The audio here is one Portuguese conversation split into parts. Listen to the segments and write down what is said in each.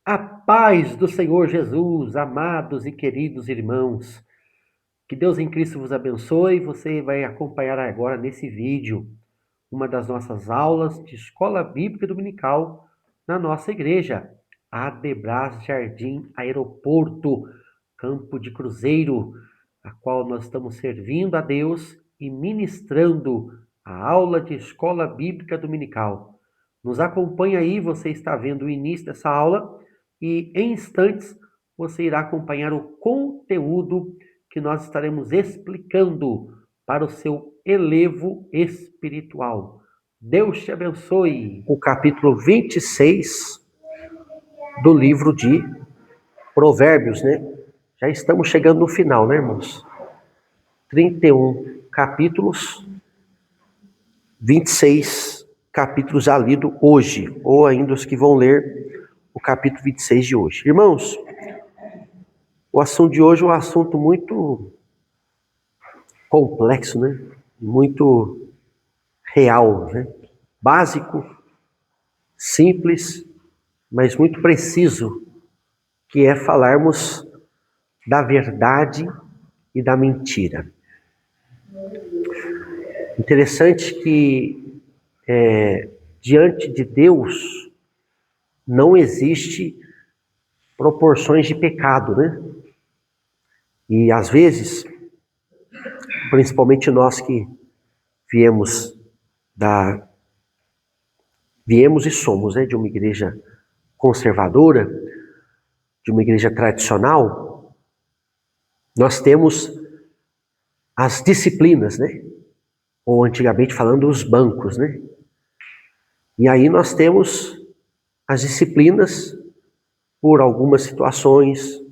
A paz do Senhor Jesus, amados e queridos irmãos. Que Deus em Cristo vos abençoe. Você vai acompanhar agora nesse vídeo uma das nossas aulas de Escola Bíblica Dominical na nossa igreja, Adebras Jardim Aeroporto, Campo de Cruzeiro, a qual nós estamos servindo a Deus e ministrando a aula de Escola Bíblica Dominical. Nos acompanhe aí, você está vendo o início dessa aula e em instantes você irá acompanhar o conteúdo que nós estaremos explicando para o seu elevo espiritual. Deus te abençoe. O capítulo 26 do livro de Provérbios, né? Já estamos chegando no final, né, irmãos? 31 capítulos, 26 capítulos já lido hoje, ou ainda os que vão ler o capítulo 26 de hoje. Irmãos, o assunto de hoje é um assunto muito complexo, né? Muito real, né? Básico, simples, mas muito preciso, que é falarmos da verdade e da mentira. Interessante que diante de Deus não existe proporções de pecado, né? E às vezes, principalmente nós que viemos e somos, né, de uma igreja conservadora, de uma igreja tradicional, nós temos as disciplinas, né? Ou antigamente falando os bancos, né? E aí nós temos as disciplinas por algumas situações,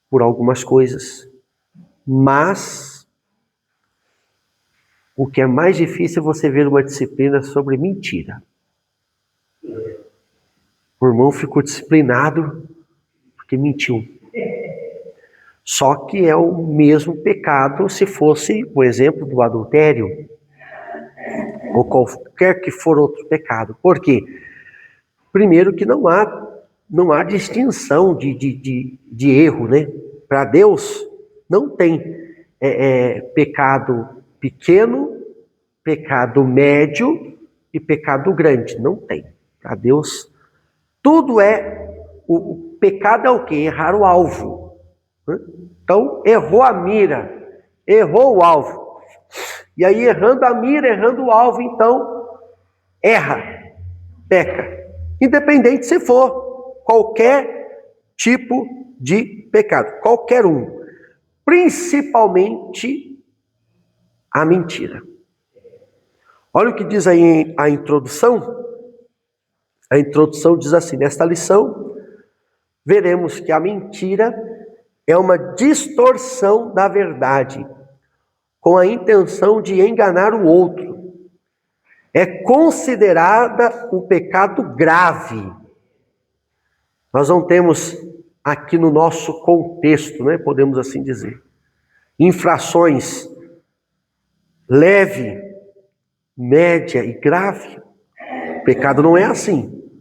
por algumas coisas. Mas o que é mais difícil é você ver uma disciplina sobre mentira. O irmão ficou disciplinado porque mentiu. Só que é o mesmo pecado se fosse o exemplo do adultério ou qualquer que for outro pecado. Por quê? Primeiro que não há distinção de erro, né? Para Deus não tem pecado pequeno, pecado médio e pecado grande. Não tem. Para Deus tudo o pecado é o quê? Errar o alvo. Então errou a mira, errou o alvo. E aí errando a mira, errando o alvo, então erra, peca. Independente se for qualquer tipo de pecado, qualquer um. Principalmente a mentira. Olha o que diz aí a introdução. A introdução diz assim: nesta lição, veremos que a mentira é uma distorção da verdade, com a intenção de enganar o outro. É considerada um pecado grave. Nós não temos aqui no nosso contexto, né, podemos assim dizer, infrações leve, média e grave. O pecado não é assim.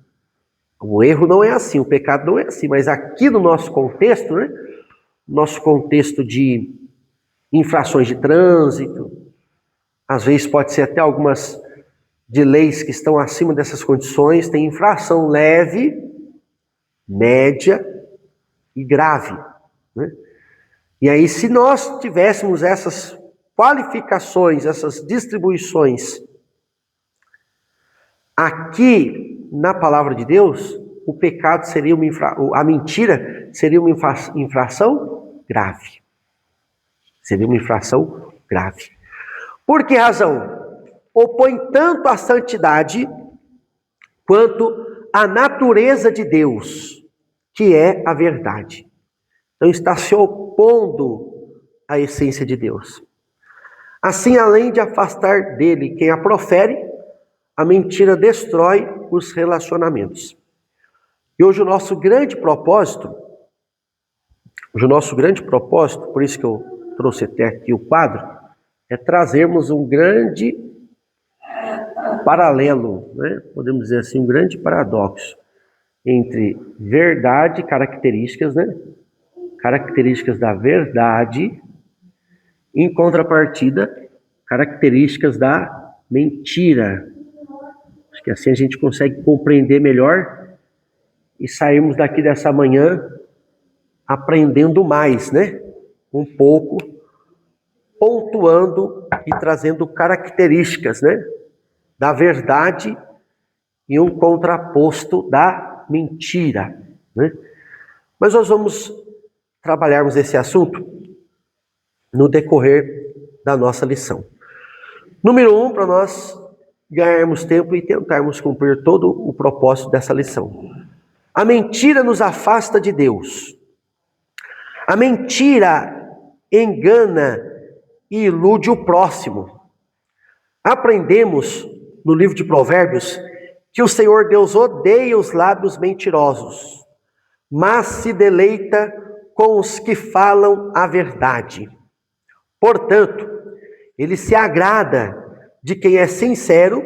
O erro não é assim, o pecado não é assim. Mas aqui no nosso contexto, né, nosso contexto de infrações de trânsito, às vezes pode ser até algumas de leis que estão acima dessas condições, tem infração leve, média e grave, né? E aí, se nós tivéssemos essas qualificações, essas distribuições aqui na palavra de Deus, o pecado seria a mentira seria uma infração grave. Seria uma infração grave. Por que razão? Opõe tanto a santidade quanto a natureza de Deus, que é a verdade. Então está se opondo à essência de Deus. Assim, além de afastar dele quem a profere, a mentira destrói os relacionamentos. E hoje o nosso grande propósito, por isso que eu trouxe até aqui o quadro, é trazermos um grande paralelo, né? Podemos dizer assim, um grande paradoxo. entre verdade, características, né? Características da verdade, em contrapartida, características da mentira. Acho que assim a gente consegue compreender melhor e sairmos daqui dessa manhã aprendendo mais, né? Um pouco, pontuando e trazendo características, né? Da verdade e um contraposto da mentira, né? Mas nós vamos trabalharmos esse assunto no decorrer da nossa lição. Número 1, para nós ganharmos tempo e tentarmos cumprir todo o propósito dessa lição. A mentira nos afasta de Deus. A mentira engana e ilude o próximo. Aprendemos no livro de Provérbios que o Senhor Deus odeia os lábios mentirosos, mas se deleita com os que falam a verdade. Portanto, ele se agrada de quem é sincero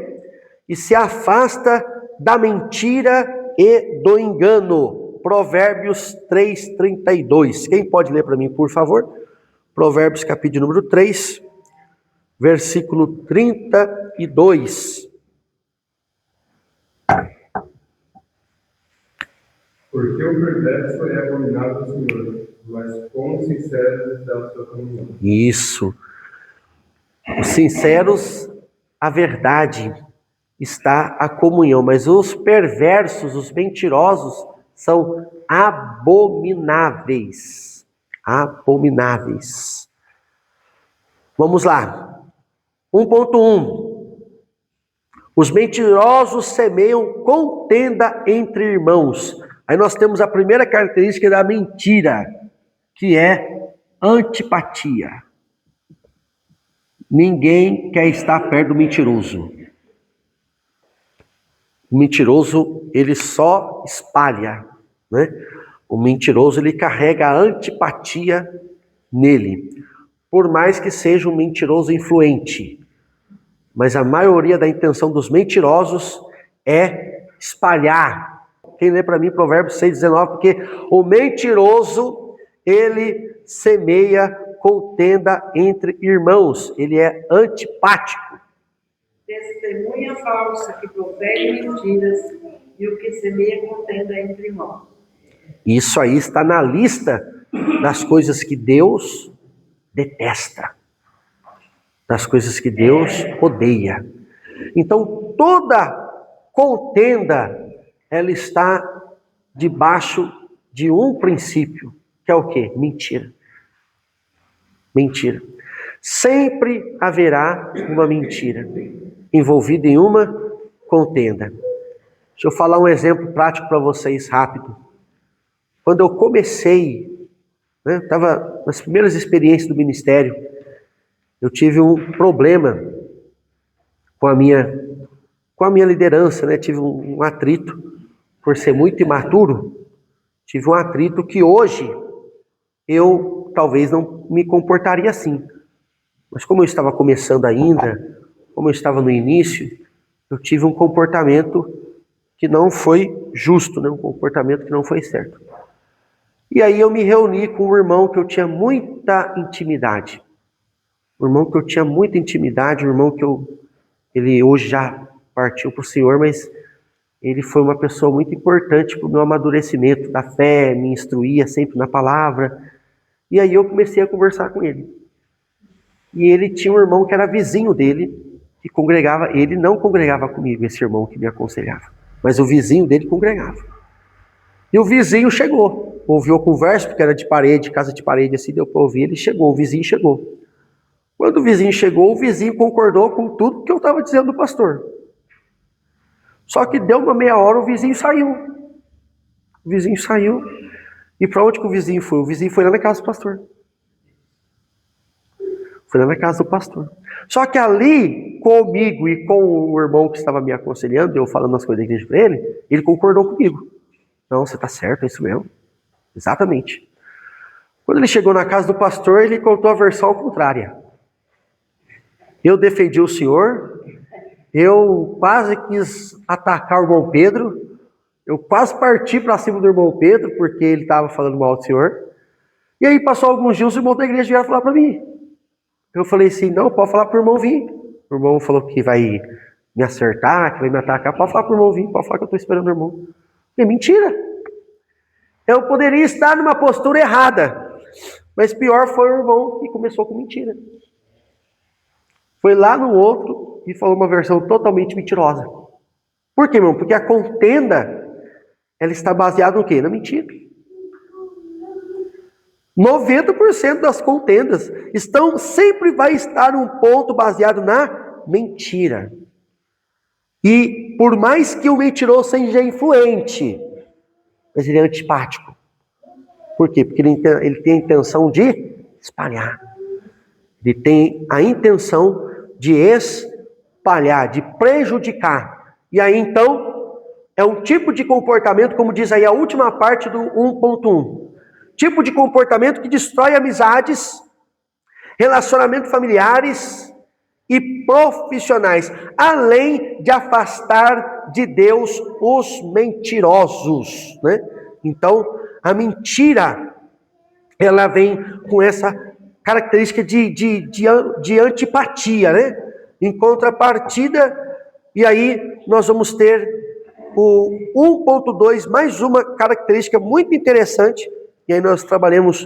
e se afasta da mentira e do engano. Provérbios 3:32. Quem pode ler para mim, por favor? Provérbios, capítulo número 3, versículo 32. Porque o perverso é abominável ao Senhor, mas com os sinceros está a sua comunhão. Isso. Os sinceros, a verdade está a comunhão, mas os perversos, os mentirosos, são abomináveis. Abomináveis. Vamos lá. 1.1. Os mentirosos semeiam contenda entre irmãos. Aí nós temos a primeira característica da mentira, que é antipatia. Ninguém quer estar perto do mentiroso. O mentiroso, ele só espalha, né? O mentiroso, ele carrega a antipatia nele. Por mais que seja um mentiroso influente. Mas a maioria da intenção dos mentirosos é espalhar. Quem lê para mim Provérbios 6:19, porque o mentiroso, ele semeia contenda entre irmãos, ele é antipático. Testemunha falsa que profere mentiras e o que semeia contenda entre irmãos. Isso aí está na lista das coisas que Deus detesta, das coisas que Deus odeia. Então, toda contenda, ela está debaixo de um princípio, que é o quê? Mentira. Mentira. Sempre haverá uma mentira envolvida em uma contenda. Deixa eu falar um exemplo prático para vocês, rápido. Quando eu comecei, estava nas primeiras experiências do ministério, eu tive um problema com a minha liderança, né? Tive um atrito, por ser muito imaturo, tive um atrito que hoje eu talvez não me comportaria assim. Mas como eu estava começando ainda, como eu estava no início, eu tive um comportamento que não foi justo, né? Um comportamento que não foi certo. E aí eu me reuni com um irmão que eu tinha muita intimidade. Um irmão que eu tinha muita intimidade, um irmão que ele hoje já partiu para o Senhor, mas ele foi uma pessoa muito importante para o meu amadurecimento da fé, me instruía sempre na palavra. E aí eu comecei a conversar com ele. E ele tinha um irmão que era vizinho dele, que congregava. Ele não congregava comigo, esse irmão que me aconselhava, mas o vizinho dele congregava. E o vizinho chegou, ouviu a conversa, porque era de parede, casa de parede, assim, deu para ouvir, ele chegou, o vizinho chegou. Quando o vizinho chegou, o vizinho concordou com tudo que eu estava dizendo do pastor. Só que deu uma meia hora, o vizinho saiu. O vizinho saiu. E para onde que o vizinho foi? O vizinho foi lá na casa do pastor. Foi lá na casa do pastor. Só que ali, comigo e com o irmão que estava me aconselhando, eu falando as coisas da igreja para ele concordou comigo. Não, você está certo, é isso mesmo. Exatamente. Quando ele chegou na casa do pastor, ele contou a versão contrária. Eu defendi o senhor, eu quase quis atacar o irmão Pedro, Eu quase parti para cima do irmão Pedro, porque ele estava falando mal do Senhor. E aí passou alguns dias, os irmãos da igreja vieram falar para mim. Eu falei assim, não, pode falar para o irmão vir. O irmão falou que vai me acertar, que vai me atacar. Pode falar para o irmão vir, pode falar que eu estou esperando o irmão. É mentira. Eu poderia estar numa postura errada. Mas pior foi o irmão que começou com mentira. Foi lá no outro e falou uma versão totalmente mentirosa. Por quê, irmão? Porque a contenda, ela está baseada no quê? Na mentira. 90% das contendas sempre vai estar num ponto baseado na mentira. E por mais que o mentiroso seja influente, mas ele é antipático. Por quê? Porque ele tem a intenção de espalhar. Ele tem a intenção de espalhar, de prejudicar. E aí então, é um tipo de comportamento, como diz aí a última parte do 1.1. Tipo de comportamento que destrói amizades, relacionamentos familiares e profissionais, além de afastar de Deus os mentirosos, né? Então, a mentira, ela vem com essa característica de antipatia, né? Em contrapartida, e aí nós vamos ter o 1.2, mais uma característica muito interessante, e aí nós trabalhamos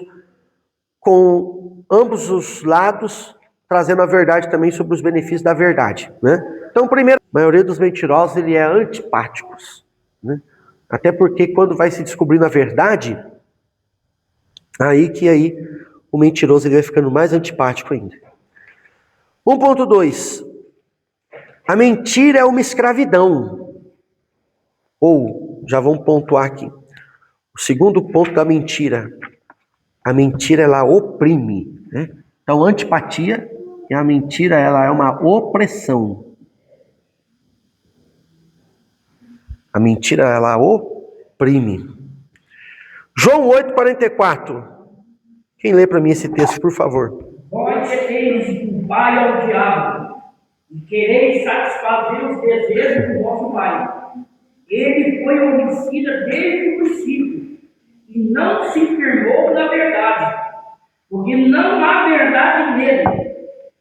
com ambos os lados, trazendo a verdade também sobre os benefícios da verdade, né? Então, primeiro, a maioria dos mentirosos, ele é antipáticos, né? Até porque quando vai se descobrindo a verdade, aí o mentiroso ele vai ficando mais antipático ainda. 1.2. A mentira é uma escravidão. Ou, já vamos pontuar aqui. O segundo ponto da mentira. A mentira, ela oprime, né? Então, antipatia e a mentira, ela é uma opressão. A mentira, ela oprime. João 8,44. Quem lê para mim esse texto, por favor? Vós tendes um pai ao diabo, e quereis satisfazer os desejos do vosso pai. Ele foi homicida desde o princípio, e não se firmou na verdade, porque não há verdade nele.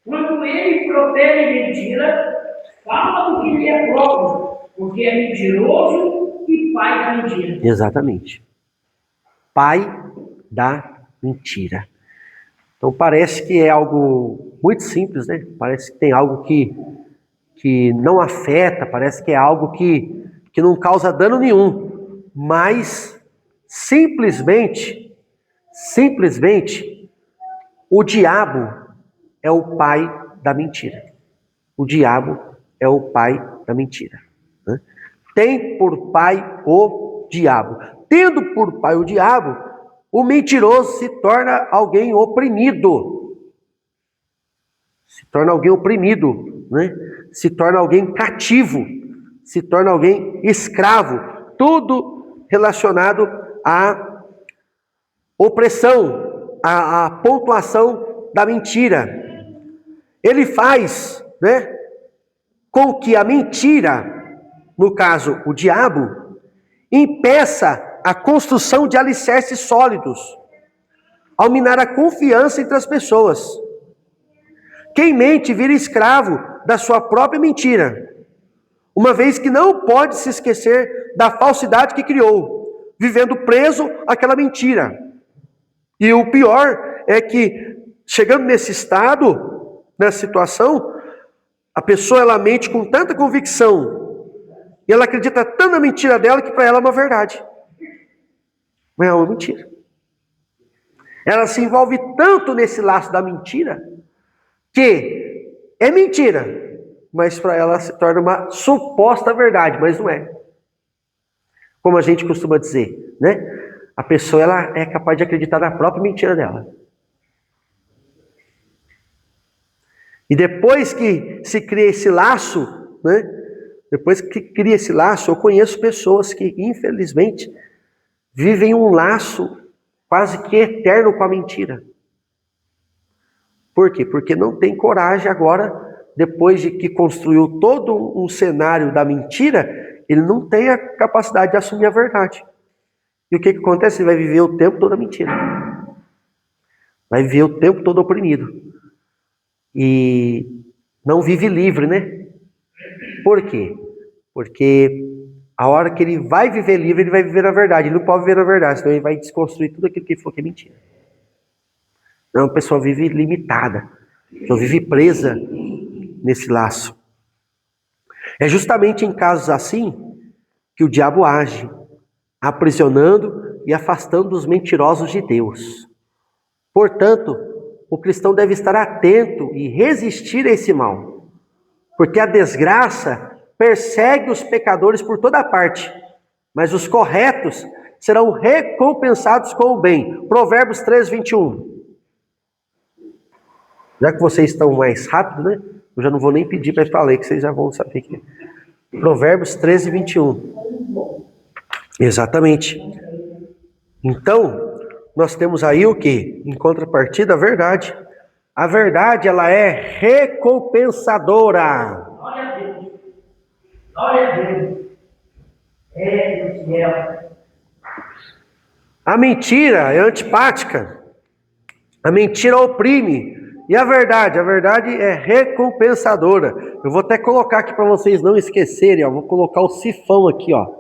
Quando ele profere mentira, fala do que lhe é próprio, porque é mentiroso e pai da mentira. Exatamente. Pai da mentira. Então parece que é algo muito simples, né? Parece que tem algo que não afeta, parece que é algo que não causa dano nenhum. Mas simplesmente, o diabo é o pai da mentira. O diabo é o pai da mentira, né? Tem por pai o diabo. Tendo por pai o diabo, o mentiroso se torna alguém oprimido. Se torna alguém oprimido, né? Se torna alguém cativo. Se torna alguém escravo. Tudo relacionado à opressão, à pontuação da mentira. Ele faz, né, com que a mentira, no caso o diabo, impeça a construção de alicerces sólidos, ao minar a confiança entre as pessoas. Quem mente vira escravo da sua própria mentira, uma vez que não pode se esquecer da falsidade que criou, vivendo preso àquela mentira. E o pior é que, chegando nesse estado, nessa situação, a pessoa ela mente com tanta convicção, e ela acredita tanto na mentira dela que para ela é uma verdade. Mas é uma mentira. Ela se envolve tanto nesse laço da mentira, que é mentira, mas para ela se torna uma suposta verdade, mas não é. Como a gente costuma dizer, né? A pessoa ela é capaz de acreditar na própria mentira dela. E depois que se cria esse laço, né? Depois que cria esse laço, eu conheço pessoas que, infelizmente, vivem um laço quase que eterno com a mentira. Por quê? Porque não tem coragem agora, depois de que construiu todo um cenário da mentira, ele não tem a capacidade de assumir a verdade. E o que acontece? Ele vai viver o tempo todo a mentira. Vai viver o tempo todo oprimido. E não vive livre, né? Por quê? Porque a hora que ele vai viver livre, ele vai viver na verdade. Ele não pode viver na verdade, senão ele vai desconstruir tudo aquilo que ele falou que é mentira. Então a pessoa vive limitada. A pessoa vive presa nesse laço. É justamente em casos assim que o diabo age, aprisionando e afastando os mentirosos de Deus. Portanto, o cristão deve estar atento e resistir a esse mal, porque a desgraça persegue os pecadores por toda parte, mas os corretos serão recompensados com o bem. Provérbios 3, 21. Já que vocês estão mais rápido, né? Eu já não vou nem pedir para falar, que vocês já vão saber que é. Provérbios 13, 21. Exatamente. Então, nós temos aí o que? Em contrapartida, a verdade. A verdade, ela é recompensadora. Glória a Deus. Glória a Deus. É do céu. A mentira é antipática. A mentira oprime. E a verdade é recompensadora. Eu vou até colocar aqui para vocês não esquecerem, ó. Vou colocar o cifrão aqui, ó.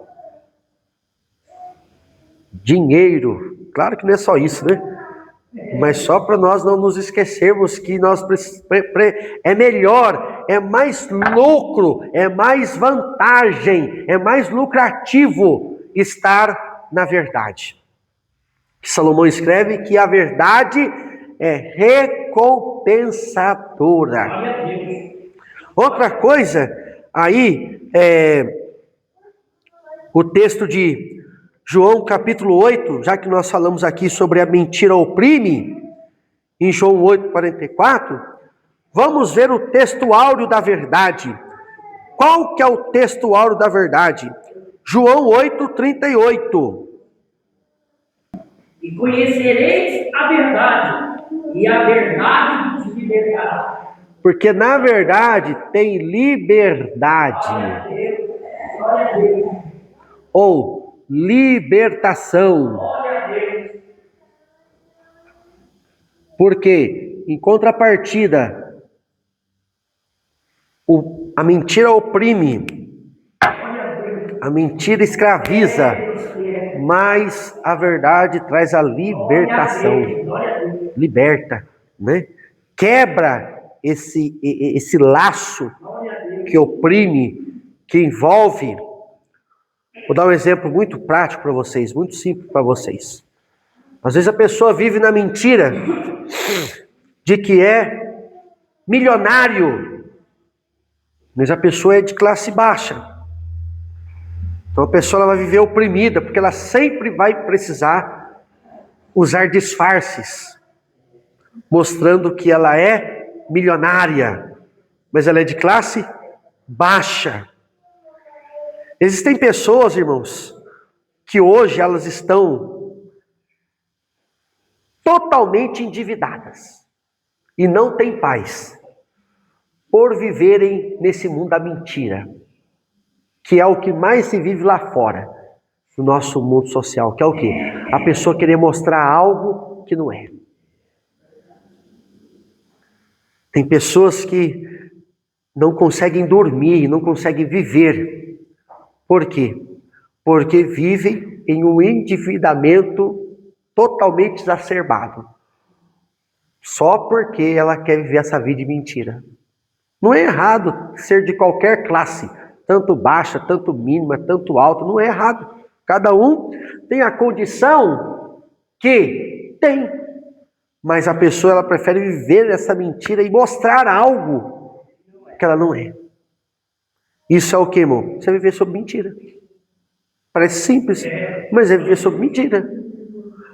Dinheiro. Claro que não é só isso, né? Mas só para nós não nos esquecermos que nós é melhor, é mais lucro, é mais vantagem, é mais lucrativo estar na verdade. Salomão escreve que a verdade é recompensadora. Outra coisa, aí, o texto de João capítulo 8, já que nós falamos aqui sobre a mentira oprime, em João 8, 44, vamos ver o texto áureo da verdade. Qual que é o texto áureo da verdade? João 8, 38. E conhecereis a verdade, e a verdade vos libertará. Porque na verdade tem liberdade. Glória a Deus. Glória a Deus. Ou libertação. Glória a Deus. Porque, em contrapartida, a mentira oprime, a mentira escraviza, mas a verdade traz a libertação. Liberta, né? Quebra esse laço que oprime, que envolve. Vou dar um exemplo muito prático para vocês, muito simples para vocês. Às vezes a pessoa vive na mentira de que é milionário, mas a pessoa é de classe baixa. Então a pessoa ela vai viver oprimida, porque ela sempre vai precisar usar disfarces, mostrando que ela é milionária, mas ela é de classe baixa. Existem pessoas, irmãos, que hoje elas estão totalmente endividadas e não têm paz por viverem nesse mundo da mentira, que é o que mais se vive lá fora, no nosso mundo social, que é o quê? A pessoa querer mostrar algo que não é. Tem pessoas que não conseguem dormir, não conseguem viver. Por quê? Porque vivem em um endividamento totalmente exacerbado. Só porque ela quer viver essa vida de mentira. Não é errado ser de qualquer classe, tanto baixa, tanto mínima, tanto alta, não é errado. Cada um tem a condição que tem. Mas a pessoa ela prefere viver essa mentira e mostrar algo que ela não é. Isso é o que, irmão? Você viver sob mentira. Parece simples, mas é viver sob mentira.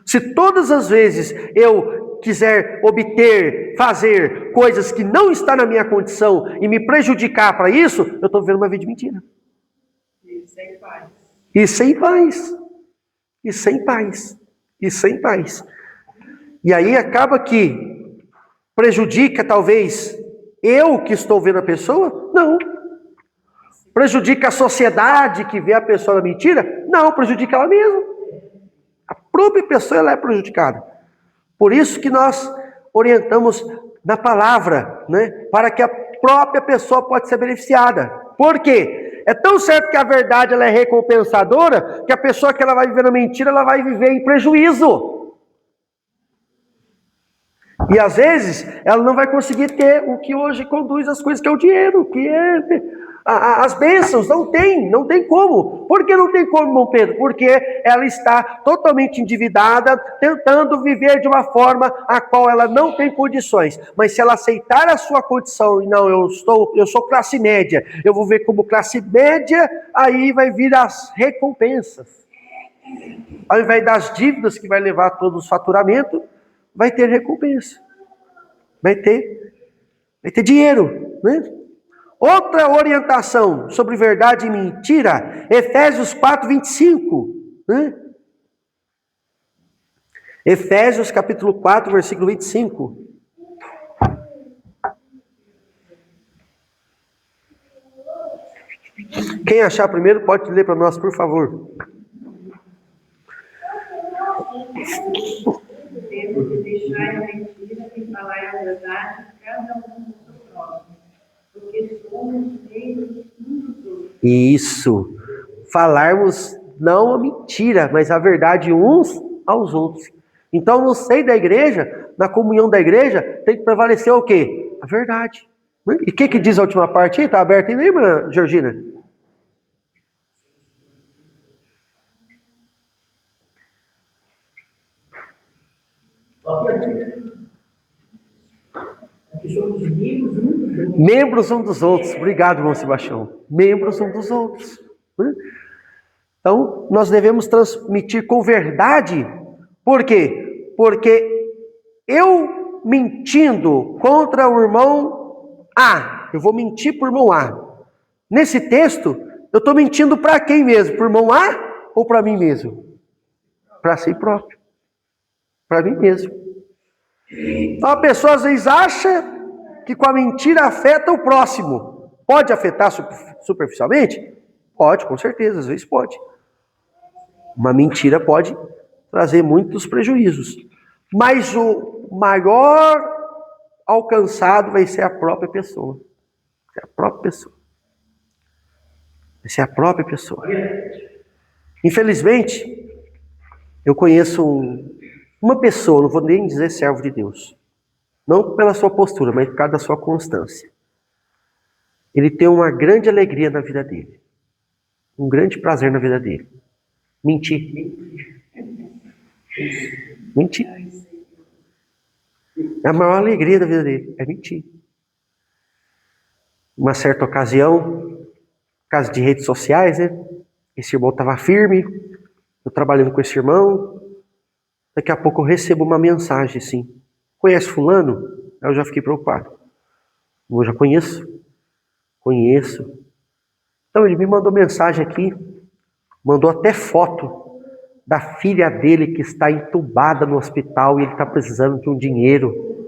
Se todas as vezes eu quiser obter, fazer coisas que não estão na minha condição e me prejudicar para isso, eu estou vivendo uma vida de mentira. E sem paz. E sem paz. E sem paz. E sem paz. E aí acaba que prejudica talvez eu que estou vendo a pessoa? Não. Prejudica a sociedade que vê a pessoa na mentira? Não, prejudica ela mesma. A própria pessoa ela é prejudicada. Por isso que nós orientamos na palavra, né? Para que a própria pessoa pode ser beneficiada. Por quê? É tão certo que a verdade ela é recompensadora, que a pessoa que ela vai viver na mentira, ela vai viver em prejuízo. E às vezes, ela não vai conseguir ter o que hoje conduz as coisas, que é o dinheiro, que é as bênçãos. Não tem como. Por que não tem como, irmão Pedro? Porque ela está totalmente endividada, tentando viver de uma forma a qual ela não tem condições. Mas se ela aceitar a sua condição, e não, eu sou classe média, eu vou ver como classe média, aí vai vir as recompensas. Ao invés das dívidas que vai levar todo o faturamento, vai ter recompensa. Vai ter dinheiro, né? Outra orientação sobre verdade e mentira, Efésios 4, 25. Né? Efésios capítulo 4, versículo 25. Quem achar primeiro pode ler para nós, por favor. Temos que deixar a mentira e falar a verdade, cada um do seu próximo, porque somos membros uns dos outros. Isso. Falarmos não a mentira, mas a verdade uns aos outros. Então, no seio da igreja, na comunhão da igreja, tem que prevalecer o quê? A verdade. E o que diz a última parte aí? Está aberta aí, lembra, Georgina? Membros um dos outros. Obrigado, irmão Sebastião. Membros um dos outros. Então, nós devemos transmitir com verdade. Por quê? Porque eu mentindo contra o irmão A, eu vou mentir para o irmão A. Nesse texto, eu estou mentindo para quem mesmo? Para o irmão A ou para mim mesmo? Para si próprio. Para mim mesmo. Então a pessoa às vezes acha que com a mentira afeta o próximo. Pode afetar superficialmente? Pode, com certeza, às vezes pode. Uma mentira pode trazer muitos prejuízos. Mas o maior alcançado vai ser a própria pessoa. Vai ser a própria pessoa. Vai ser a própria pessoa. Infelizmente, eu conheço uma pessoa, não vou nem dizer servo de Deus, não pela sua postura, mas por causa da sua constância. Ele tem uma grande alegria na vida dele, um grande prazer na vida dele. Mentir. Mentir. É a maior alegria da vida dele, é mentir. Uma certa ocasião, caso de redes sociais, né? Esse irmão estava firme, eu trabalhando com esse irmão. Daqui a pouco eu recebo uma mensagem assim: conhece fulano? Aí eu já fiquei preocupado. Eu já conheço. Então ele me mandou mensagem aqui, mandou até foto da filha dele que está entubada no hospital e ele está precisando de um dinheiro.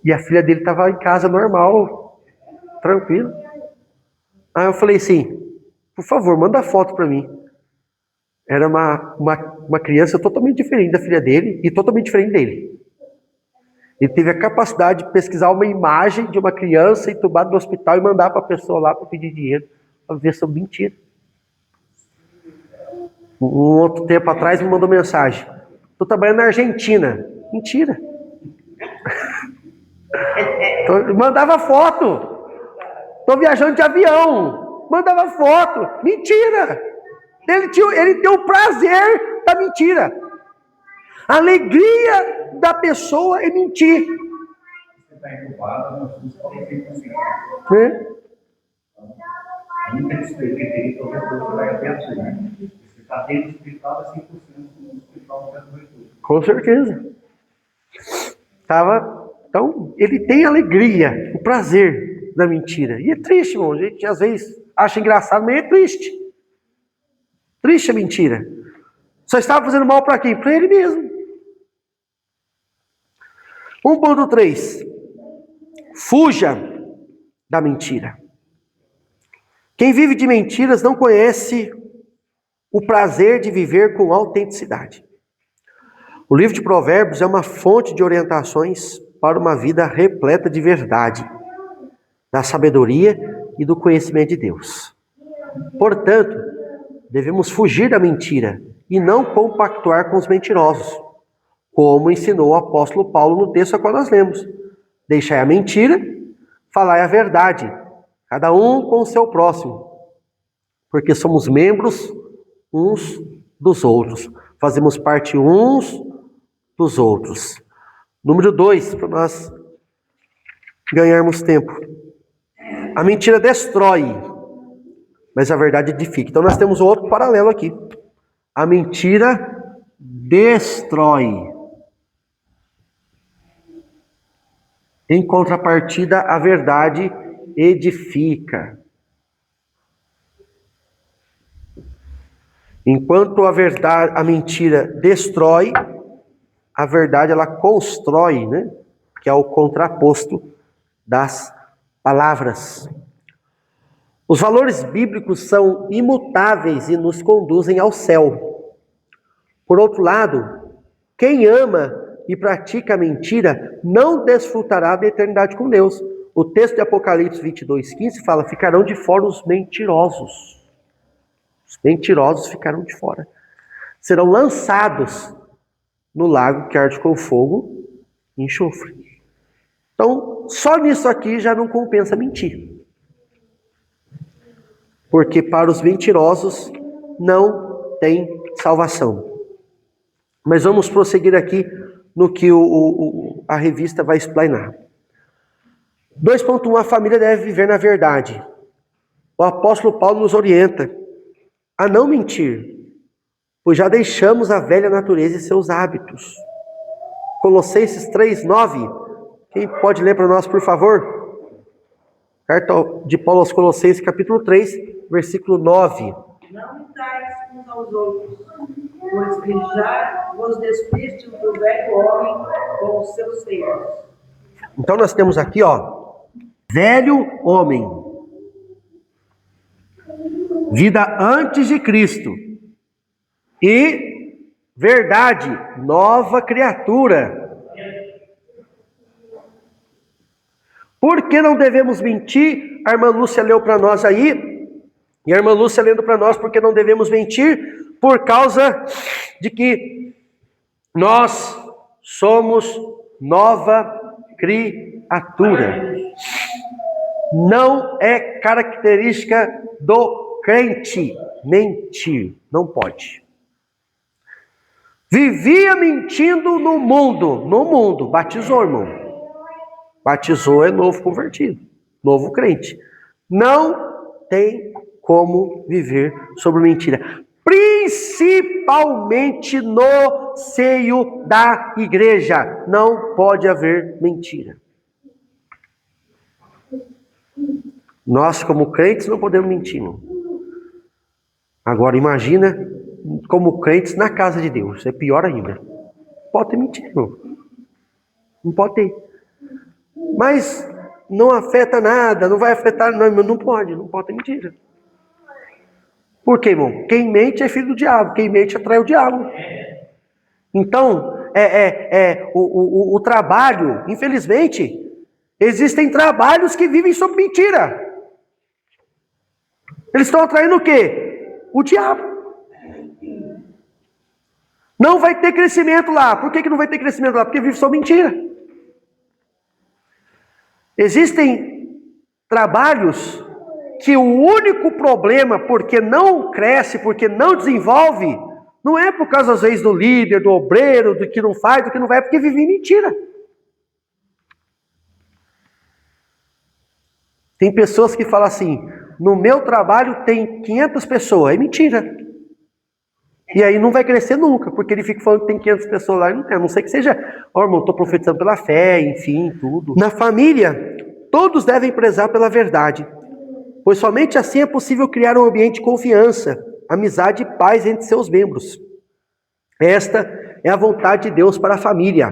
E a filha dele estava em casa normal, tranquilo. Aí eu falei assim: por favor, manda a foto para mim. Era uma criança totalmente diferente da filha dele e totalmente diferente dele. Ele teve a capacidade de pesquisar uma imagem de uma criança entubada no hospital e mandar para a pessoa lá para pedir dinheiro, para ver se é mentira. Um outro tempo atrás me mandou mensagem: estou trabalhando na Argentina. Mentira. Mandava foto. Estou viajando de avião. Mandava foto. Mentira. Ele tem o prazer da mentira. A alegria da pessoa é mentir. Você está incubado, nós somos 45%. Ainda que você teria qualquer coisa, vai até a sua. Você está dentro do hospital, é 100% do hospital da cobertura. Com certeza. Então, ele tem alegria, o prazer da mentira. E é triste, irmão. A gente às vezes acha engraçado, mas é triste. Triste a mentira. Só estava fazendo mal para quem? Para ele mesmo. 1.3. Fuja da mentira. Quem vive de mentiras não conhece o prazer de viver com autenticidade. O livro de Provérbios é uma fonte de orientações para uma vida repleta de verdade, da sabedoria e do conhecimento de Deus. Portanto, devemos fugir da mentira e não compactuar com os mentirosos, como ensinou o apóstolo Paulo no texto a qual nós lemos. Deixai a mentira, falai a verdade, cada um com o seu próximo, porque somos membros uns dos outros, fazemos parte uns dos outros. Número 2, para nós ganharmos tempo. A mentira destrói, mas a verdade edifica. Então nós temos outro paralelo aqui. A mentira destrói. Em contrapartida, a verdade edifica. Enquanto a mentira destrói, a verdade ela constrói, né? Que é o contraposto das palavras. Os valores bíblicos são imutáveis e nos conduzem ao céu. Por outro lado, quem ama e pratica a mentira não desfrutará da eternidade com Deus. O texto de Apocalipse 22:15 fala: ficarão de fora os mentirosos. Os mentirosos ficarão de fora. Serão lançados no lago que arde com fogo e enxofre. Então, só nisso aqui já não compensa mentir. Porque para os mentirosos não tem salvação. Mas vamos prosseguir aqui no que a revista vai explanar. 2.1. A família deve viver na verdade. O apóstolo Paulo nos orienta a não mentir, pois já deixamos a velha natureza e seus hábitos. Colossenses 3:9. Quem pode ler para nós, por favor? Carta de Paulo aos Colossenses, capítulo 3, versículo 9. Não imitais uns aos outros, pois que já vos despistes do velho homem com os seus erros. Então nós temos aqui, velho homem. Vida antes de Cristo. E verdade, nova criatura. Por que não devemos mentir? A irmã Lúcia leu para nós aí. E a irmã Lúcia lendo para nós porque não devemos mentir, por causa de que nós somos nova criatura. Não é característica do crente mentir. Não pode. Vivia mentindo no mundo. Batizou, irmão. Batizou é novo convertido, novo crente. Não tem como viver sobre mentira. Principalmente no seio da igreja. Não pode haver mentira. Nós, como crentes, não podemos mentir, não. Agora, imagina como crentes na casa de Deus. É pior ainda. Não pode ter mentira, não. Não pode ter. Mas não afeta nada, não vai afetar, não pode ter mentira. Por quê, irmão? Quem mente é filho do diabo, quem mente atrai o diabo. Então, o trabalho, infelizmente, existem trabalhos que vivem sob mentira. Eles estão atraindo o quê? O diabo. Não vai ter crescimento lá. Por que não vai ter crescimento lá? Porque vive sob mentira. Existem trabalhos que o único problema, porque não cresce, porque não desenvolve, não é por causa, às vezes, do líder, do obreiro, do que não faz, do que não vai, é porque vive em mentira. Tem pessoas que falam assim: no meu trabalho tem 500 pessoas. É mentira. E aí não vai crescer nunca, porque ele fica falando que tem 500 pessoas lá, a não ser que seja, irmão, estou profetizando pela fé, enfim, tudo. Na família, todos devem prezar pela verdade, pois somente assim é possível criar um ambiente de confiança, amizade e paz entre seus membros. Esta é a vontade de Deus para a família: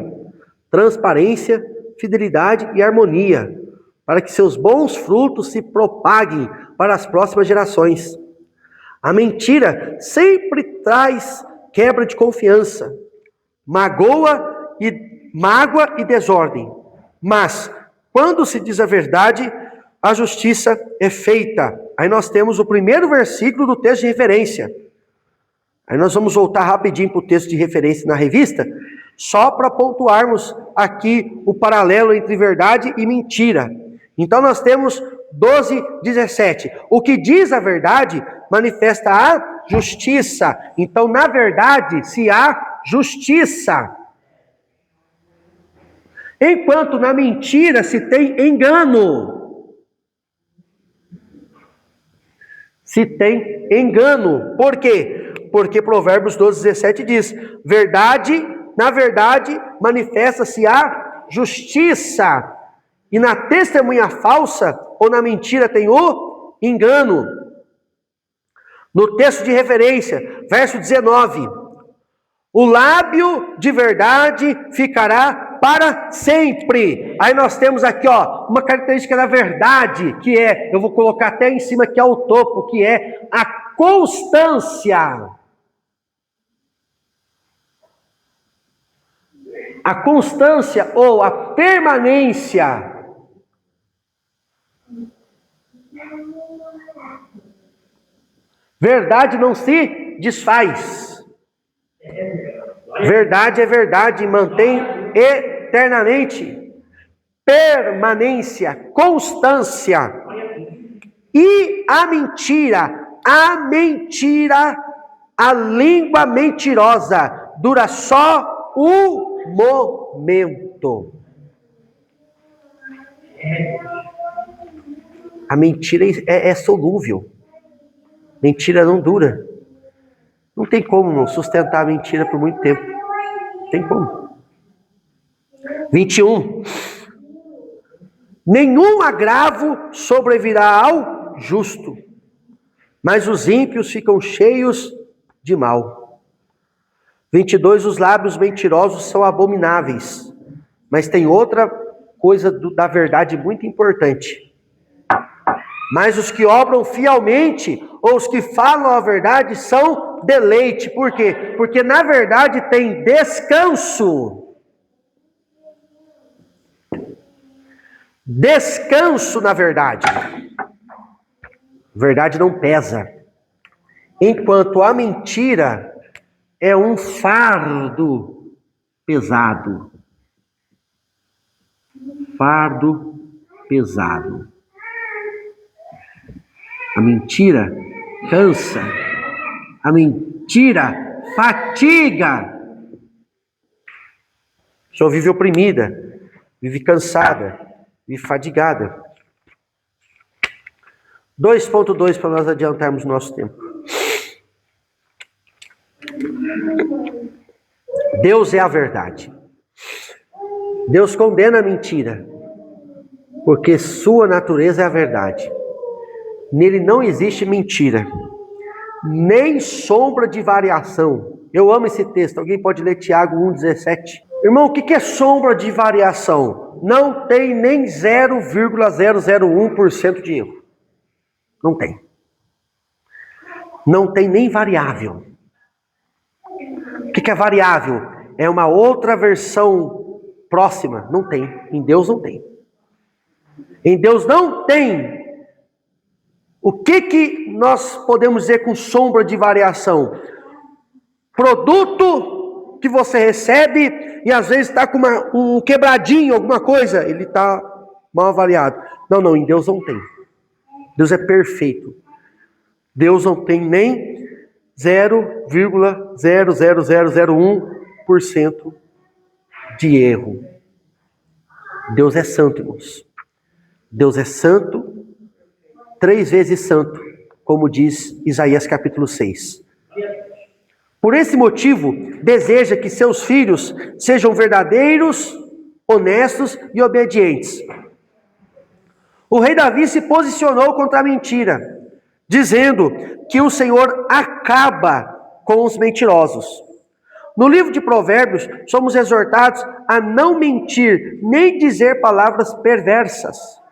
transparência, fidelidade e harmonia. para que seus bons frutos se propaguem para as próximas gerações. A mentira sempre traz quebra de confiança, mágoa e desordem. Mas, quando se diz a verdade, a justiça é feita. Aí nós temos o primeiro versículo do texto de referência. Aí nós vamos voltar rapidinho para o texto de referência na revista, só para pontuarmos aqui o paralelo entre verdade e mentira. Então nós temos 12:17. O que diz a verdade manifesta a justiça. Então, na verdade, se há justiça. Enquanto na mentira se tem engano. Se tem engano. Por quê? Porque Provérbios 12:17 diz: na verdade, manifesta-se a justiça. E na testemunha falsa ou na mentira tem o engano. No texto de referência, verso 19: o lábio de verdade ficará para sempre. Aí nós temos aqui, uma característica da verdade, que é, eu vou colocar até em cima aqui ao topo, que é a constância. A constância ou a permanência. Verdade não se desfaz. Verdade é verdade, mantém eternamente. Permanência, constância. E a mentira, a língua mentirosa, dura só um momento. A mentira é solúvel. Mentira não dura. Não tem como não sustentar a mentira por muito tempo. Não tem como. 21. Nenhum agravo sobrevirá ao justo, mas os ímpios ficam cheios de mal. 22. Os lábios mentirosos são abomináveis. Mas tem outra coisa da verdade muito importante. Mas os que obram fielmente, ou os que falam a verdade, são deleite. Por quê? Porque na verdade tem descanso. Descanso na verdade. Verdade não pesa. Enquanto a mentira é um fardo pesado. Fardo pesado. A mentira cansa. A mentira fatiga. A pessoa vive oprimida, vive cansada, vive fadigada. 2.2 para nós adiantarmos nosso tempo. Deus é a verdade. Deus condena a mentira, porque sua natureza é a verdade. Nele não existe mentira, nem sombra de variação. Eu amo esse texto. Alguém pode ler Tiago 1,17? Irmão, o que é sombra de variação? Não tem nem 0,001% de erro. Não tem. Não tem nem variável. O que é variável? É uma outra versão próxima. Não tem. Em Deus não tem. Em Deus não tem. O que nós podemos dizer com sombra de variação? Produto que você recebe e às vezes está com um quebradinho, alguma coisa, ele está mal avaliado. Não, em Deus não tem. Deus é perfeito. Deus não tem nem 0,00001% de erro. Deus é santo, irmãos. Deus é santo. 3 vezes santo, como diz Isaías capítulo 6. Por esse motivo, deseja que seus filhos sejam verdadeiros, honestos e obedientes. O rei Davi se posicionou contra a mentira, dizendo que o Senhor acaba com os mentirosos. No livro de Provérbios, somos exortados a não mentir, nem dizer palavras perversas.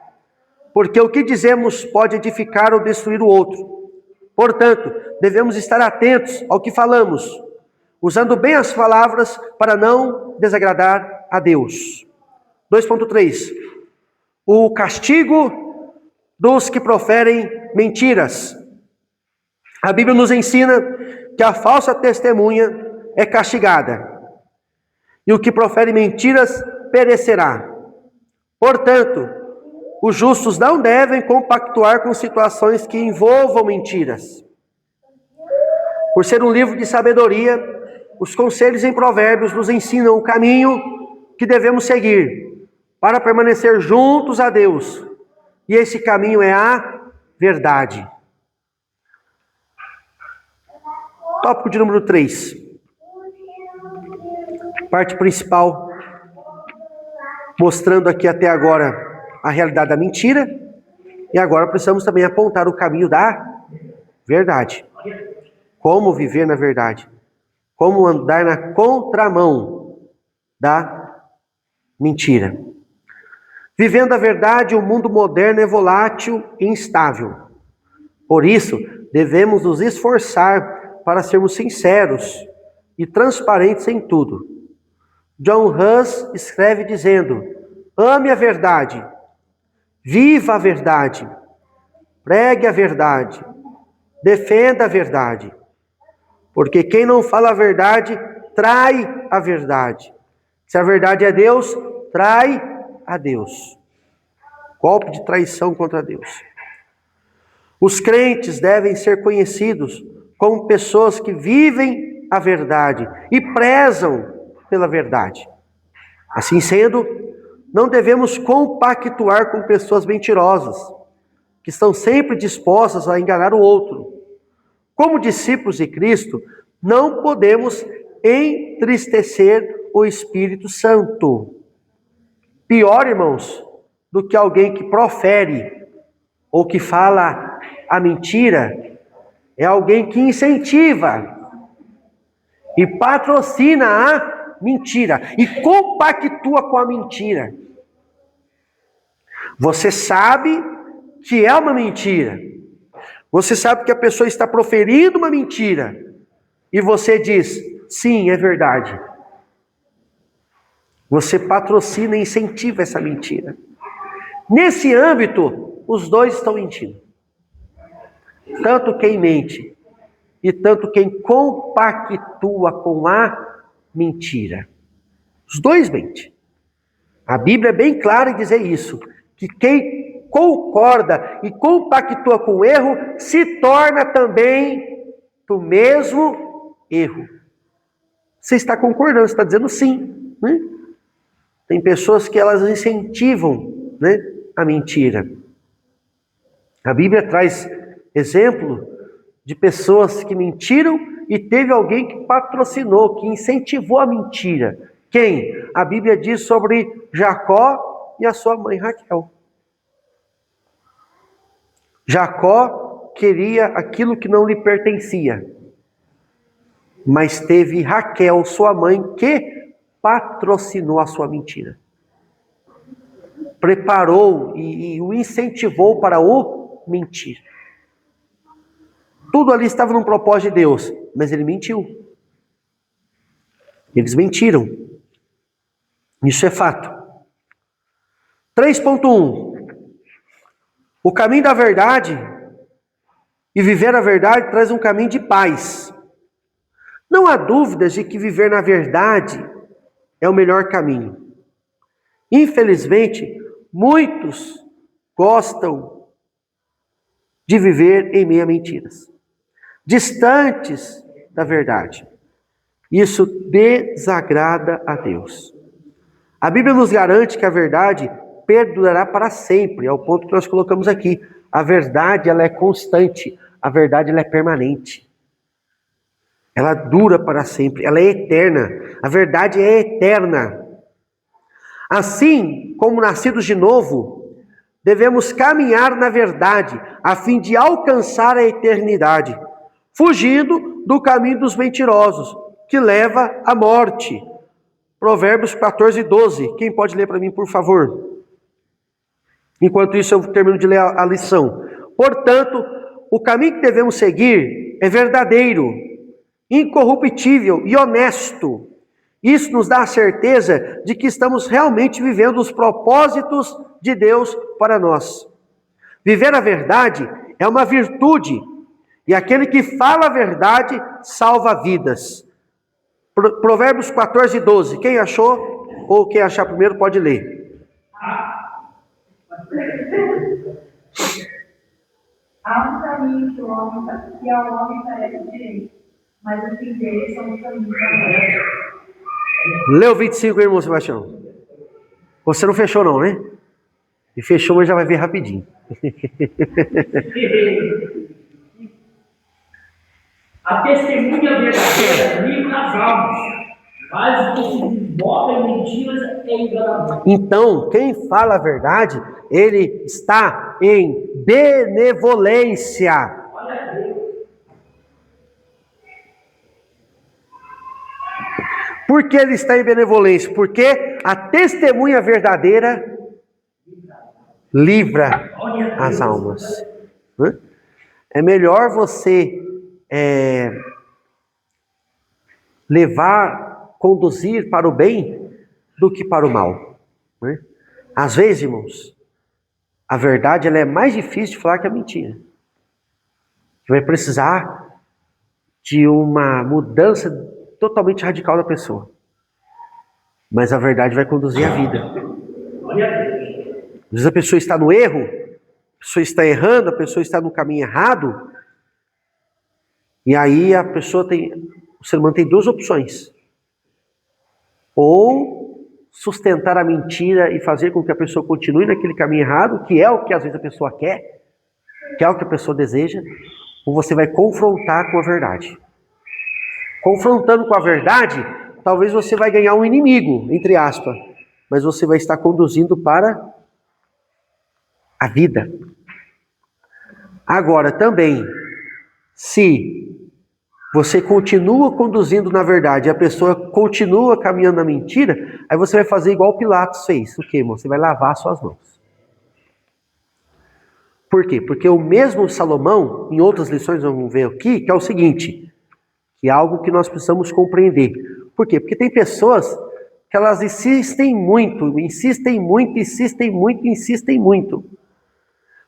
porque o que dizemos pode edificar ou destruir o outro. Portanto, devemos estar atentos ao que falamos, usando bem as palavras para não desagradar a Deus. 2.3. O castigo dos que proferem mentiras. A Bíblia nos ensina que a falsa testemunha é castigada, e o que profere mentiras perecerá. Portanto, os justos não devem compactuar com situações que envolvam mentiras. Por ser um livro de sabedoria, os conselhos em Provérbios nos ensinam o caminho que devemos seguir para permanecer juntos a Deus. E esse caminho é a verdade. Tópico de número 3. Parte principal, mostrando aqui até agora a realidade da mentira. E agora precisamos também apontar o caminho da verdade. Como viver na verdade. Como andar na contramão da mentira. Vivendo a verdade, o mundo moderno é volátil e instável. Por isso, devemos nos esforçar para sermos sinceros e transparentes em tudo. John Hus escreve dizendo: ame a verdade, viva a verdade, pregue a verdade, defenda a verdade. Porque quem não fala a verdade, trai a verdade. Se a verdade é Deus, trai a Deus. Golpe de traição contra Deus. Os crentes devem ser conhecidos como pessoas que vivem a verdade e prezam pela verdade. Assim sendo, não devemos compactuar com pessoas mentirosas, que estão sempre dispostas a enganar o outro. Como discípulos de Cristo, não podemos entristecer o Espírito Santo. Pior, irmãos, do que alguém que profere ou que fala a mentira, é alguém que incentiva e patrocina a mentira e compactua com a mentira. Você sabe que é uma mentira. Você sabe que a pessoa está proferindo uma mentira. E você diz: sim, é verdade. Você patrocina e incentiva essa mentira. Nesse âmbito, os dois estão mentindo. Tanto quem mente e tanto quem compactua com a mentira. Os dois mentem. A Bíblia é bem clara em dizer isso, que quem concorda e compactua com o erro se torna também do mesmo erro. Você está concordando, você está dizendo sim, né? Tem pessoas que elas incentivam, né, a mentira. A Bíblia traz exemplo de pessoas que mentiram e teve alguém que patrocinou, que incentivou a mentira. Quem? A Bíblia diz sobre Jacó e a sua mãe Raquel. Jacó queria aquilo que não lhe pertencia, mas teve Raquel, sua mãe, que patrocinou a sua mentira. Preparou e o incentivou para o mentir. Tudo ali estava num propósito de Deus, mas ele mentiu. Eles mentiram. Isso é fato. 3.1. O caminho da verdade e viver a verdade traz um caminho de paz. Não há dúvidas de que viver na verdade é o melhor caminho. Infelizmente, muitos gostam de viver em meio a mentiras, distantes da verdade. Isso desagrada a Deus. A Bíblia nos garante que a verdade perdurará para sempre, ao ponto que nós colocamos aqui. A verdade, ela é constante, a verdade, ela é permanente. Ela dura para sempre, ela é eterna. A verdade é eterna. Assim como nascidos de novo, devemos caminhar na verdade, a fim de alcançar a eternidade, fugindo do caminho dos mentirosos, que leva à morte. Provérbios 14:12. Quem pode ler para mim, por favor? Enquanto isso, eu termino de ler a lição. Portanto, o caminho que devemos seguir é verdadeiro, incorruptível e honesto. Isso nos dá a certeza de que estamos realmente vivendo os propósitos de Deus para nós. Viver a verdade é uma virtude, e aquele que fala a verdade salva vidas. Provérbios 14:12. Quem achou, ou quem achar primeiro, pode ler. Há um caminho que ao homem parece direito, mas o fim dele são os caminhos da Lê o 25, irmão Sebastião. Você não fechou não, né? E fechou, mas já vai ver rapidinho. A testemunha verdadeira livra as almas, mas o que se bota em mentiras é enganador. Então, quem fala a verdade, ele está em benevolência. Por que ele está em benevolência? Porque a testemunha verdadeira livra as almas. É melhor você conduzir para o bem do que para o mal. Às vezes, irmãos, a verdade ela é mais difícil de falar que a mentira. Você vai precisar de uma mudança totalmente radical da pessoa. Mas a verdade vai conduzir a vida. Às vezes a pessoa está no erro, a pessoa está errando, a pessoa está no caminho errado. E aí o ser humano tem duas opções. Ou sustentar a mentira e fazer com que a pessoa continue naquele caminho errado, que é o que às vezes a pessoa quer, que é o que a pessoa deseja, ou você vai confrontar com a verdade. Confrontando com a verdade, talvez você vai ganhar um inimigo, entre aspas, mas você vai estar conduzindo para a vida. Agora, também, se você continua conduzindo na verdade e a pessoa continua caminhando na mentira, aí você vai fazer igual Pilatos fez. O quê, irmão? Você vai lavar suas mãos. Por quê? Porque o mesmo Salomão, em outras lições vamos ver aqui, que é o seguinte, que é algo que nós precisamos compreender. Por quê? Porque tem pessoas que elas insistem muito.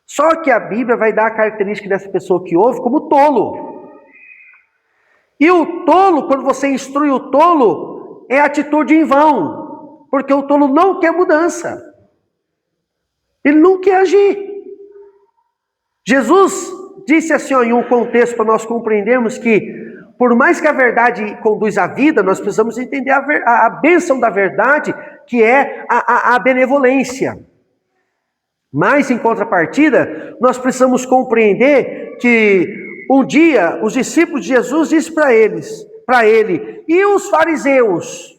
Só que a Bíblia vai dar a característica dessa pessoa que ouve como tolo. E o tolo, quando você instrui o tolo, é atitude em vão. Porque o tolo não quer mudança. Ele não quer agir. Jesus disse assim, em um contexto para nós compreendermos que por mais que a verdade conduza à vida, nós precisamos entender a bênção da verdade, que é a benevolência. Mas, em contrapartida, nós precisamos compreender que um dia os discípulos de Jesus disseram para ele, e os fariseus,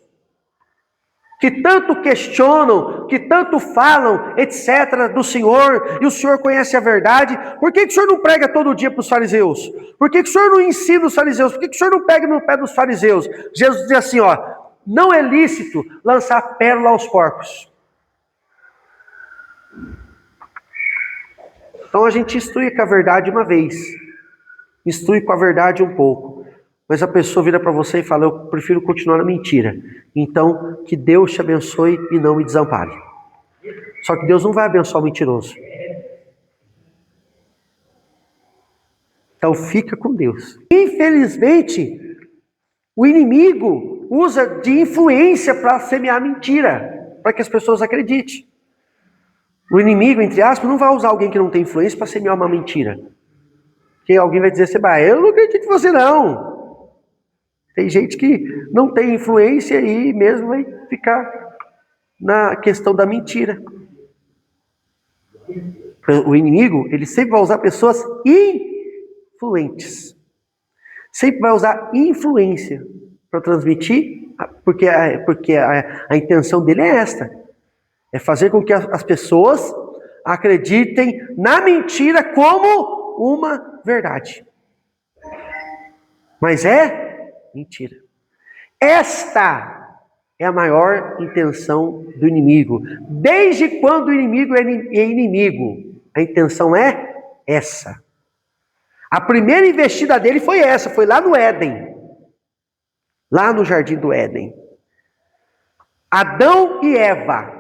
que tanto questionam, que tanto falam, etc., do Senhor, e o Senhor conhece a verdade, por que o Senhor não prega todo dia para os fariseus? Por que o Senhor não ensina os fariseus? Por que o Senhor não pega no pé dos fariseus? Jesus diz assim, não é lícito lançar pérola aos porcos. Então a gente instrui com a verdade uma vez, instrui com a verdade um pouco, mas a pessoa vira para você e fala, eu prefiro continuar na mentira. Então, que Deus te abençoe e não me desampare. Só que Deus não vai abençoar o mentiroso. Então fica com Deus. Infelizmente, o inimigo usa de influência para semear mentira, para que as pessoas acreditem. O inimigo, entre aspas, não vai usar alguém que não tem influência para semear uma mentira. Porque alguém vai dizer assim, eu não acredito em você não. Tem gente que não tem influência e mesmo vai ficar na questão da mentira. O inimigo, ele sempre vai usar pessoas influentes. Sempre vai usar influência para transmitir, porque a intenção dele é esta. É fazer com que as pessoas acreditem na mentira como uma verdade. Mas é mentira. Esta é a maior intenção do inimigo. Desde quando o inimigo é inimigo? A intenção é essa. A primeira investida dele foi essa, foi lá no Éden. Lá no jardim do Éden. Adão e Eva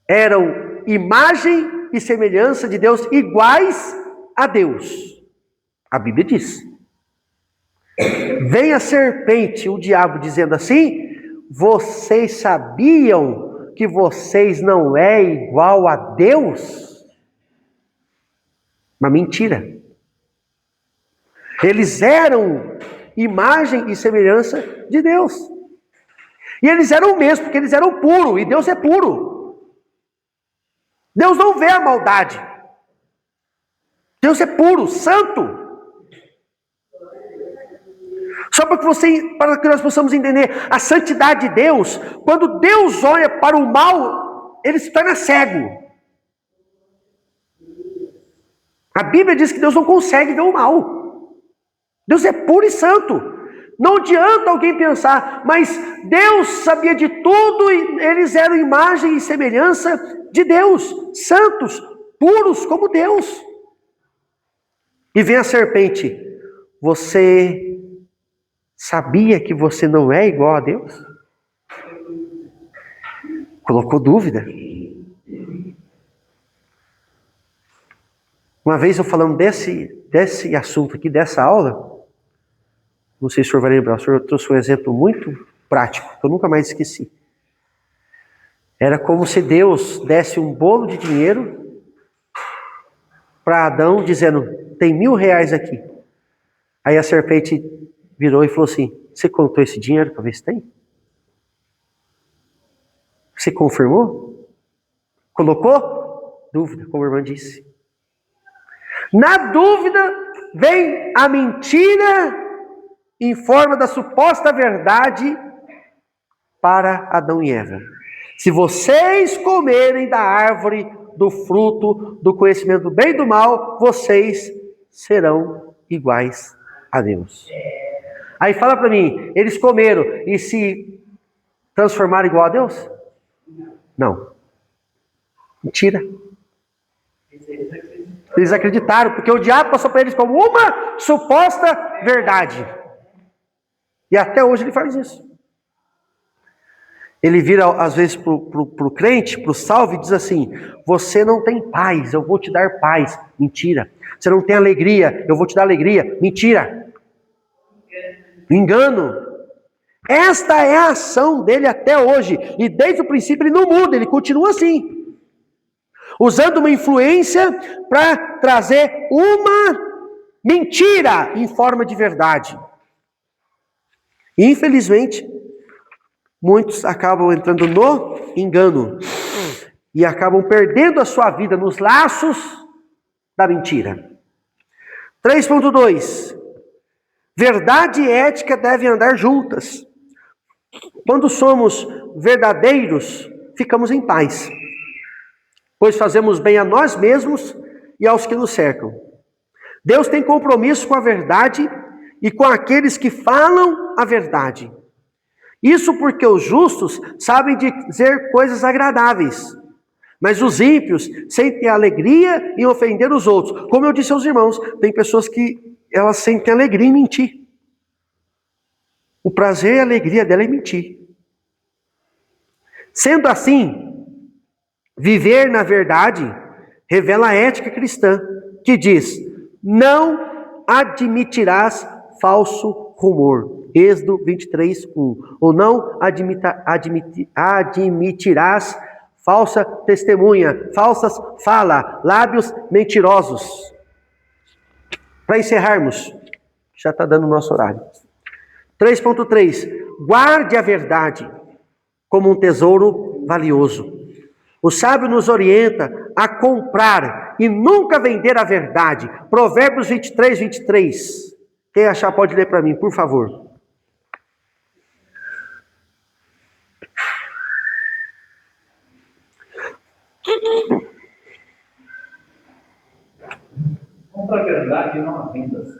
eram imagem e semelhança de Deus, iguais a Deus. A Bíblia diz. Vem a serpente, o diabo, dizendo assim: vocês sabiam que vocês não é igual a Deus? Uma mentira. Eles eram imagem e semelhança de Deus. E eles eram o mesmo, porque eles eram puros, e Deus é puro. Deus não vê a maldade. Deus é puro, santo. Só para que nós possamos entender a santidade de Deus, quando Deus olha para o mal, ele se torna cego. A Bíblia diz que Deus não consegue ver o mal. Deus é puro e santo. Não adianta alguém pensar, mas Deus sabia de tudo e eles eram imagem e semelhança de Deus, santos, puros como Deus. E vem a serpente: você sabia que você não é igual a Deus? Colocou dúvida. Uma vez eu falando desse assunto aqui, dessa aula, não sei se o senhor vai lembrar, o senhor trouxe um exemplo muito prático, que eu nunca mais esqueci. Era como se Deus desse um bolo de dinheiro para Adão, dizendo: tem R$1.000 aqui. Aí a serpente virou e falou assim: você contou esse dinheiro para ver se tem? Você confirmou? Colocou? Dúvida, como a irmã disse. Na dúvida, vem a mentira em forma da suposta verdade para Adão e Eva. Se vocês comerem da árvore do fruto do conhecimento do bem e do mal, vocês serão iguais a Deus. Aí fala para mim, eles comeram e se transformaram igual a Deus? Não. Mentira. Eles acreditaram, porque o diabo passou para eles como uma suposta verdade. E até hoje ele faz isso. Ele vira, às vezes, para o crente, para o salvo, e diz assim: você não tem paz, eu vou te dar paz. Mentira. Você não tem alegria, eu vou te dar alegria. Mentira. Engano. Esta é a ação dele até hoje. E desde o princípio ele não muda, ele continua assim. Usando uma influência para trazer uma mentira em forma de verdade. Infelizmente, muitos acabam entrando no engano e acabam perdendo a sua vida nos laços da mentira. 3.2. Verdade e ética devem andar juntas. Quando somos verdadeiros, ficamos em paz, pois fazemos bem a nós mesmos e aos que nos cercam. Deus tem compromisso com a verdade e com aqueles que falam a verdade. Isso porque os justos sabem dizer coisas agradáveis, mas os ímpios sentem alegria em ofender os outros. Como eu disse aos irmãos, tem pessoas que elas sentem alegria em mentir. O prazer e a alegria dela é mentir. Sendo assim, viver na verdade revela a ética cristã, que diz: não admitirás falso rumor. Êxodo 23:1. Ou não admitirás falsa testemunha, falsas fala, lábios mentirosos. Para encerrarmos, já está dando o nosso horário. 3.3. Guarde a verdade como um tesouro valioso. O sábio nos orienta a comprar e nunca vender a verdade. Provérbios 23:23. Quem achar pode ler para mim, por favor. Compra a verdade e não a vendas,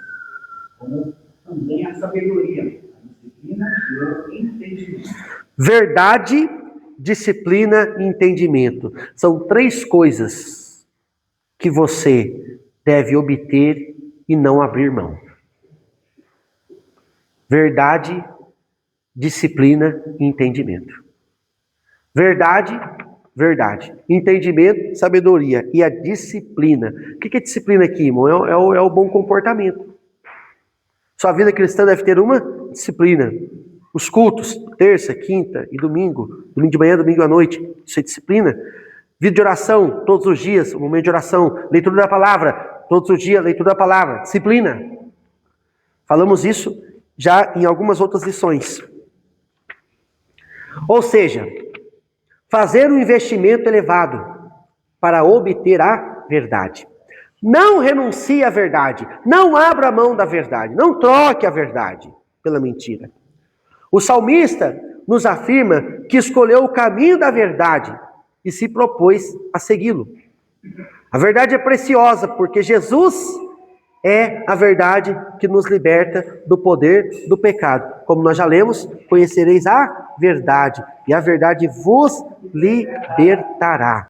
como também a sabedoria, a disciplina e o entendimento. Verdade, disciplina e entendimento. São 3 coisas que você deve obter e não abrir mão. Verdade, disciplina e entendimento. Verdade, verdade. Entendimento, sabedoria. E a disciplina. O que é disciplina aqui, irmão? É o bom comportamento. Sua vida cristã deve ter uma disciplina. Os cultos, terça, quinta e domingo. Domingo de manhã, domingo à noite. Isso é disciplina. Vida de oração, todos os dias. O momento de oração. Leitura da palavra. Todos os dias, leitura da palavra. Disciplina. Falamos isso já em algumas outras lições. Ou seja, fazer um investimento elevado para obter a verdade. Não renuncie à verdade. Não abra mão da verdade. Não troque a verdade pela mentira. O salmista nos afirma que escolheu o caminho da verdade e se propôs a segui-lo. A verdade é preciosa porque Jesus é a verdade que nos liberta do poder do pecado. Como nós já lemos, conhecereis a verdade, e a verdade vos libertará.